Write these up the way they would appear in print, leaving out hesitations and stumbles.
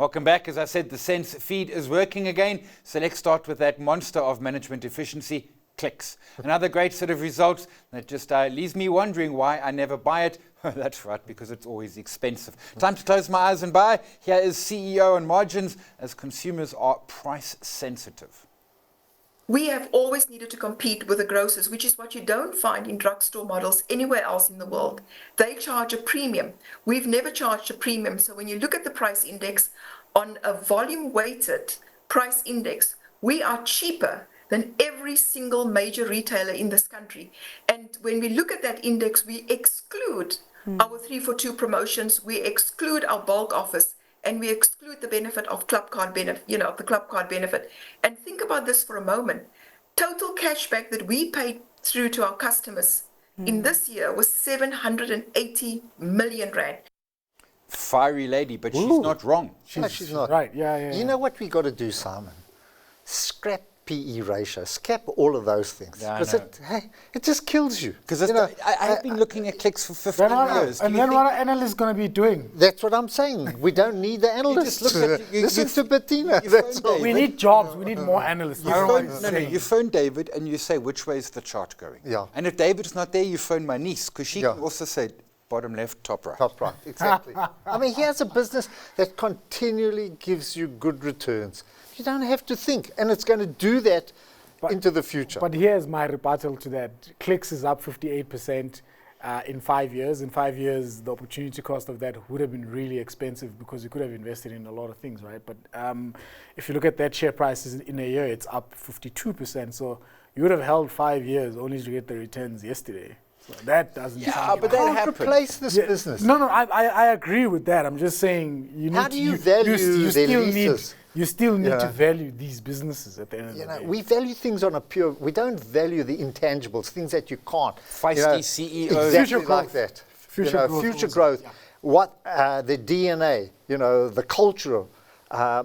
Welcome back. As I said, the Sense feed is working again. So let's start with that monster of management efficiency, clicks. Another great set of results that just leaves me wondering why I never buy it. That's right, because it's always expensive. Time to close my eyes and buy. Here is CEO on margins, as consumers are price sensitive. We have always needed to compete with the grocers, which is what you don't find in drugstore models anywhere else in the world. They charge a premium. We've never charged a premium. So when you look at the price index on a volume-weighted price index, we are cheaper than every single major retailer in this country. And when we look at that index, we exclude our 3 for 2 promotions, we exclude our bulk offers, and we exclude the benefit of club card benefit, the club card benefit. And think about this for a moment. Total cashback that we paid through to our customers in this year was 780 million rand. Fiery lady, but she's not wrong. She's not. Right, yeah. You know what we got to do, Simon? Scrap PE ratio, scrap all of those things. Because it just kills you. Because I've been looking at clicks for 15 years. And then what are analysts going to be doing? That's what I'm saying. We don't need the analysts. Listen to Bettina. We need jobs. We need more analysts. You phone David and you say, which way is the chart going? Yeah. And if David's not there, you phone my niece, because she can also say, bottom left, top right. Top right, exactly. I mean, here's a business that continually gives you good returns. You don't have to think, and it's going to do that into the future. But here's my rebuttal to that. Clicks is up 58% in 5 years. In 5 years, the opportunity cost of that would have been really expensive because you could have invested in a lot of things, right? But if you look at that share prices in a year, it's up 52%. So you would have held 5 years only to get the returns yesterday. So that doesn't sound but that happened. Replace this business. No, I agree with that. I'm just saying you need How do you value their leases? You still need to value these businesses at the end of the day. We value things on a pure. We don't value the intangibles, things that you can't. Feisty CEO. Exactly future like growth. that. Future growth. What the DNA, the culture,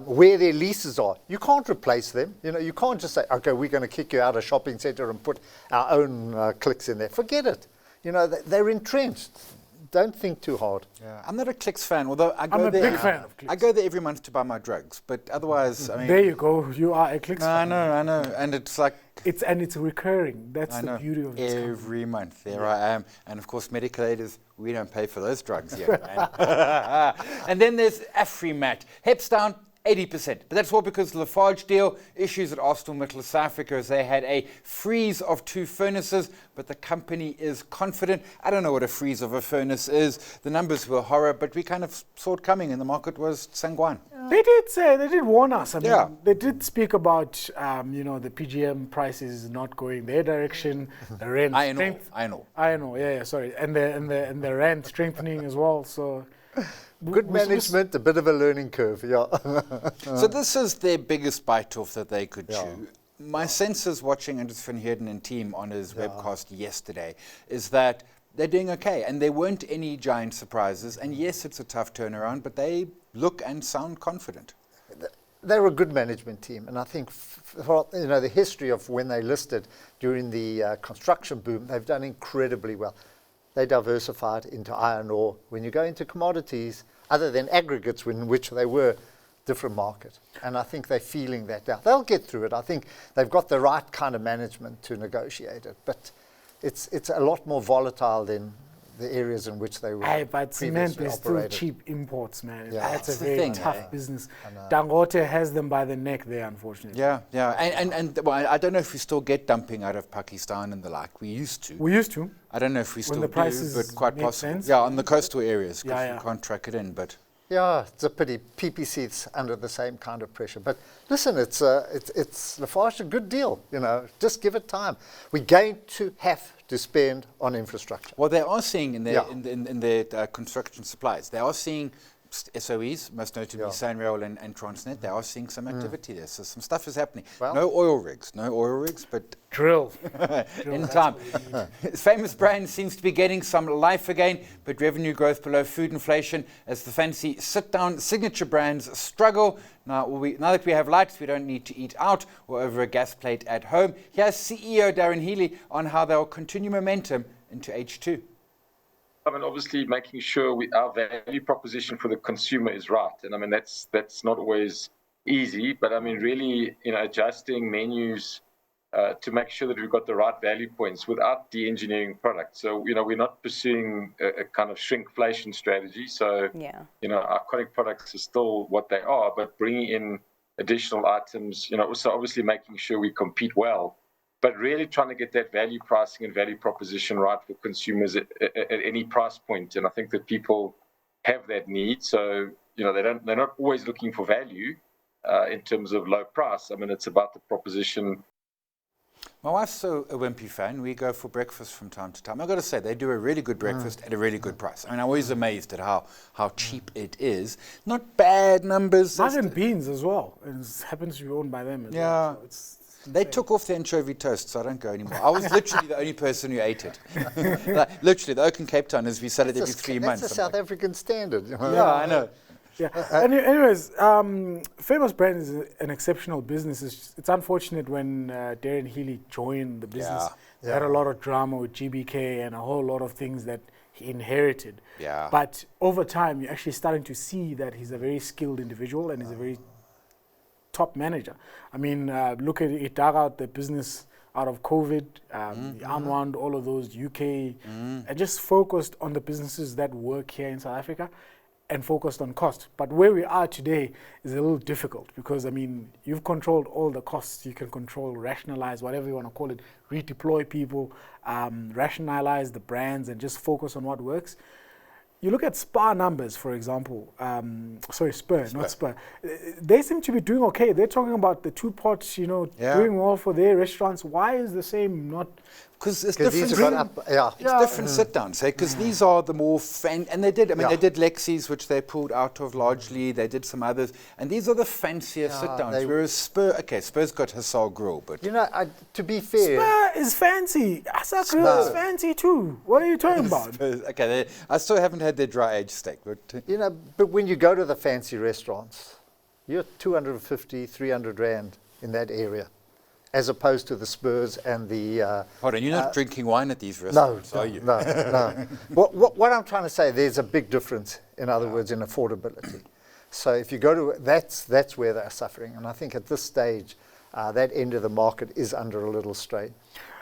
where their leases are. You can't replace them. You can't just say, okay, we're going to kick you out of a shopping centre and put our own clicks in there. Forget it. They're entrenched. Don't think too hard. Yeah, I'm not a Clicks fan, although I'm a big fan of Clicks. I go there every month to buy my drugs, but otherwise, I mean... There you go. You are a Clicks fan. I know. And it's like... It's recurring. That's the beauty of it. Every month, there I am. And of course, medical aid is, we don't pay for those drugs yet. And then there's Afrimat. Heps down 80%. But that's all because the Lafarge deal, issues at ArcelorMittal South Africa as they had a freeze of 2 furnaces, but the company is confident. I don't know what a freeze of a furnace is. The numbers were horror, but we kind of saw it coming and the market was sanguine. They did warn us. I mean, they did speak about, the PGM prices not going their direction, the rand Iron ore, sorry. And the rand strengthening as well, so... Good management, a bit of a learning curve, So this is their biggest bite-off that they could chew. My sense is, watching Andrews van Heerden and team on his webcast yesterday, is that they're doing okay. And there weren't any giant surprises. And yes, it's a tough turnaround, but they look and sound confident. They're a good management team. And I think the history of when they listed during the construction boom, they've done incredibly well. They diversified into iron ore. When you go into commodities, other than aggregates, in which they were different market. And I think they're feeling that now. They'll get through it. I think they've got the right kind of management to negotiate it. But it's a lot more volatile than the areas in which they were but cement, they're still cheap imports, man. Yeah. That's a very tough business. Dangote has them by the neck there, unfortunately. Yeah. And I don't know if we still get dumping out of Pakistan and the like. We used to. I don't know if we still do, but quite possible. Sense. Yeah, on the coastal areas, because we can't track it in, but... Yeah, it's a pity. PPC's under the same kind of pressure. But listen, it's Lafarge a good deal. Just give it time. We're going to have to spend on infrastructure. Well, they are seeing in their construction supplies, they are seeing SOEs, most notably Sanrail and Transnet. They are seeing some activity there, so some stuff is happening. Well, no oil rigs, but drill in time. Famous Brand seems to be getting some life again, but revenue growth below food inflation as the fancy sit-down signature brands struggle. Now that we have lights, we don't need to eat out or over a gas plate at home. Here's CEO Darren Healy on how they'll continue momentum into H2. I mean, obviously making sure our value proposition for the consumer is right. And I mean, that's not always easy, but I mean, really, adjusting menus to make sure that we've got the right value points without de-engineering products. So, we're not pursuing a kind of shrinkflation strategy. So, our iconic products are still what they are, but bringing in additional items, also obviously making sure we compete well, but really trying to get that value pricing and value proposition right for consumers at any price point. And I think that people have that need. So, they're not always looking for value in terms of low price. I mean, it's about the proposition. My wife's a Wimpy fan. We go for breakfast from time to time. I've got to say, they do a really good breakfast at a really good price. I mean, I'm always amazed at how cheap it is. Not bad numbers. Mug and beans as well. It happens to be owned by them as well. So they took off the anchovy toast, so I don't go anymore. I was literally the only person who ate it. Literally, the Oak in Cape Town is we sell it every 3 months. That's a South African standard. Yeah, I know. Yeah. Anyways, Famous Brand is an exceptional business. It's unfortunate when Darren Healy joined the business. He had a lot of drama with GBK and a whole lot of things that he inherited. Yeah. But over time, you're actually starting to see that he's a very skilled individual and he's a very top manager. I mean, look at it, dug out the business out of COVID, unwound all of those UK, and just focused on the businesses that work here in South Africa and focused on cost. But where we are today is a little difficult because, I mean, you've controlled all the costs. You can control, rationalize, whatever you want to call it, redeploy people, rationalize the brands and just focus on what works. You look at Spar numbers, for example. Spur, not Spur. They seem to be doing okay. They're talking about the two pots, doing well for their restaurants. Why is the same not? Because it's different. It's different sit downs. Because these are the more and they did. I mean, they did Lexi's, which they pulled out of largely. They did some others, and these are the fancier sit downs. Whereas Spur's got Hassal Grill, but to be fair, Spur is fancy. Hassal Grill is fancy too. What are you talking about? I still haven't had their dry aged steak, but but when you go to the fancy restaurants, you're 250, 300 rand in that area, as opposed to the Spurs and the... Hold on, you're not drinking wine at these restaurants, are you? No. What I'm trying to say, there's a big difference, in other words, in affordability. So if you go to... That's where they're suffering. And I think at this stage, that end of the market is under a little strain.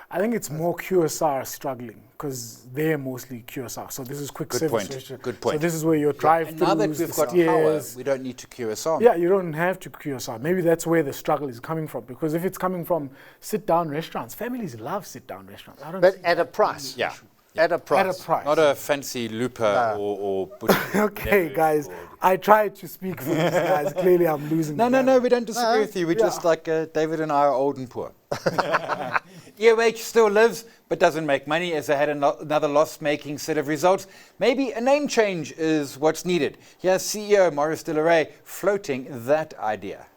I think it's more QSR struggling because they're mostly QSR. So this is quick service restaurant. Good point. So this is where your drive-throughs, now that we've got power, we don't need to QSR. Yeah, you don't have to QSR. Maybe that's where the struggle is coming from. Because if it's coming from sit-down restaurants, families love sit-down restaurants. But at a price. Yeah. At a price. At a price. Not a fancy Lupa or okay, guys. I tried to speak for these guys. Clearly, I'm losing. No, we don't disagree with you. We're just like David and I are old and poor. EOH still lives, but doesn't make money as they had another loss-making set of results. Maybe a name change is what's needed. Here's CEO Maurice de la Rey floating that idea.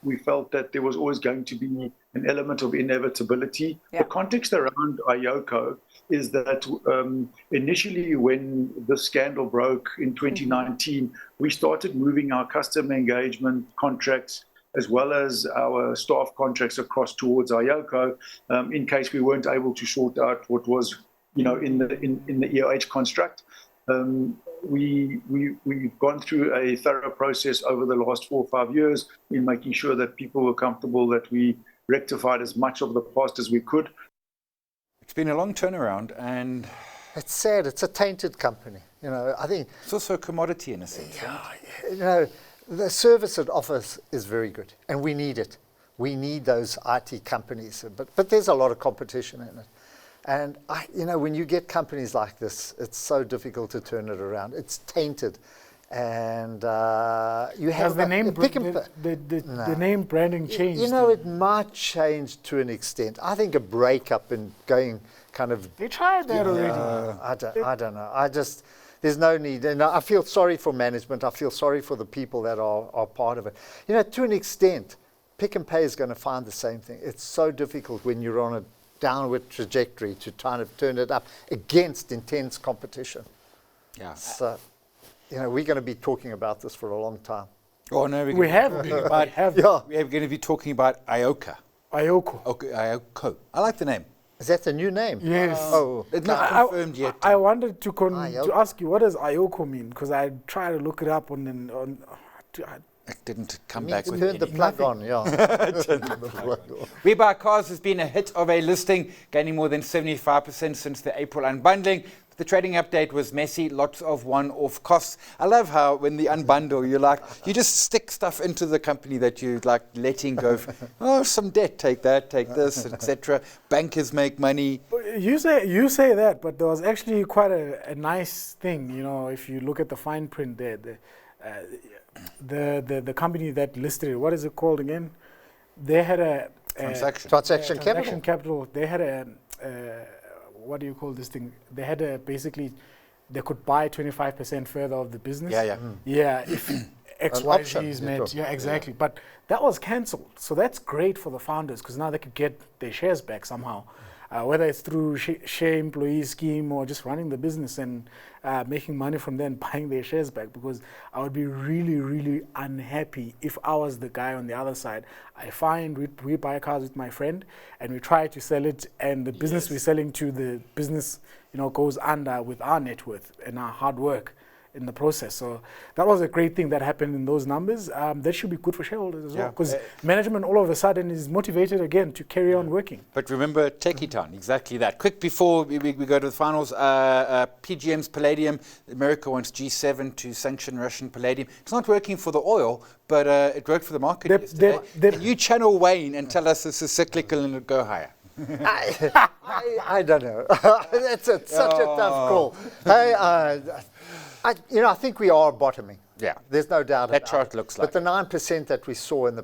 We felt that there was always going to be an element of inevitability. The context around iOCO is that initially when the scandal broke in 2019, we started moving our customer engagement contracts as well as our staff contracts across towards iOCO in case we weren't able to sort out what was, in the EOH construct. We've gone through a thorough process over the last 4 or 5 years in making sure that people were comfortable that we rectified as much of the past as we could. It's been a long turnaround, and it's sad. It's a tainted company. I think it's also a commodity in a sense. The service it offers is very good, and we need it. We need those IT companies, but there's a lot of competition in it. And when you get companies like this, it's so difficult to turn it around. It's tainted, and you have the name. The name branding changed. It might change to an extent. I think a breakup and going kind of. They tried that already. I don't know. There's no need. And I feel sorry for management. I feel sorry for the people that are part of it. To an extent, Pick n Pay is going to find the same thing. It's so difficult when you're on a downward trajectory to kind of turn it up against intense competition. Yeah. So, we're going to be talking about this for a long time. Oh no, we're going to be talking about iOCO. iOCO. Okay, iOCO. I like the name. Is that the new name? Yes. Oh, It's not confirmed yet. I wanted to IOCO. to ask you, what does IOCO mean? Because I tried to look it up on It didn't come you back with turned the anything. plug on, yeah. WeBuyCars has been a hit of a listing, gaining more than 75% since the April unbundling. The trading update was messy, lots of one-off costs. I love how when the unbundle, you just stick stuff into the company that you like letting go. Some debt, take that, take this, etc. Bankers make money. You say that, but there was actually quite a nice thing, if you look at the fine print there. The company that listed it, what is it called again? They had a Transaction capital. They had a what do you call this thing? They had basically they could buy 25% further of the business. Yeah, if XYZ is met. Yeah, exactly. But that was cancelled, so that's great for the founders because now they could get their shares back somehow. Whether it's through share employee scheme or just running the business and making money from then buying their shares back, because I would be really, really unhappy if I was the guy on the other side. I find we buy cars with my friend and we try to sell it, and the business we're selling to, the business goes under with our net worth and our hard work in the process. So that was a great thing that happened in those numbers. That should be good for shareholders as well, because management all of a sudden is motivated again to carry on working. But remember, Techie Town, exactly that. Quick before we go to the finals, PGM's palladium. America wants G7 to sanction Russian palladium. It's not working for the oil, but it worked for the market yesterday. Can you channel Wayne and tell us this is cyclical and it'll go higher? I don't know. That's such a tough call. Hey, I think we are bottoming. Yeah. There's no doubt about it. That chart looks like But the 9% that we saw in the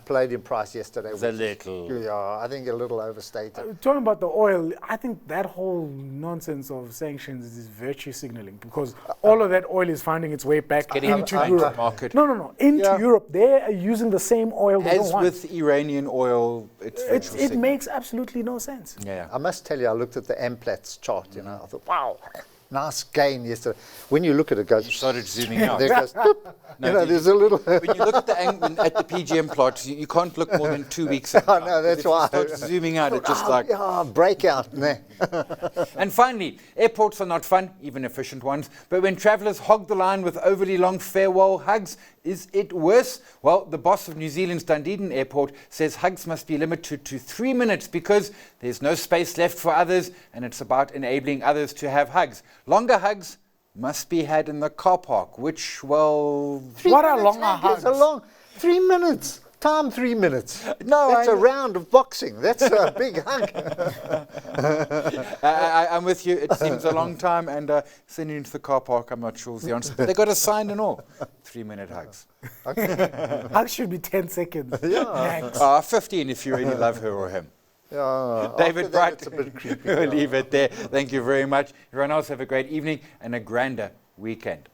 palladium price yesterday was a little. Yeah, I think a little overstated. Talking about the oil, I think that whole nonsense of sanctions is virtue signaling, because all of that oil is finding its way back into Europe. Market. No, into Europe. They are using the same oil they don't want. As with Iranian oil, it makes absolutely no sense. Yeah. I must tell you, I looked at the Amplats chart, I thought, wow, nice gain yesterday. When you look at it, You started zooming out. there goes, doop, there's a little... When you look at the PGM plot, you can't look more than 2 weeks at a time. No, that's If you why. start zooming out, it's just like... breakout. Nah. And finally, airports are not fun, even efficient ones, but when travellers hog the line with overly long farewell hugs, is it worse? Well, the boss of New Zealand's Dunedin Airport says hugs must be limited to 3 minutes because there's no space left for others, and it's about enabling others to have hugs. Longer hugs must be had in the car park, which, well... What are longer hugs? It's a long 3 minutes. Time 3 minutes. No, that's a round of boxing. That's a big hug. I'm with you. It seems a long time, and sending into the car park, I'm not sure is the answer. But they got a sign and all. 3-minute hugs. Hugs should be 10 seconds. Max. 15 if you really love her or him. David David Bright, it's a bit creepy. we'll leave it there. Thank you very much. Everyone else have a great evening and a grander weekend.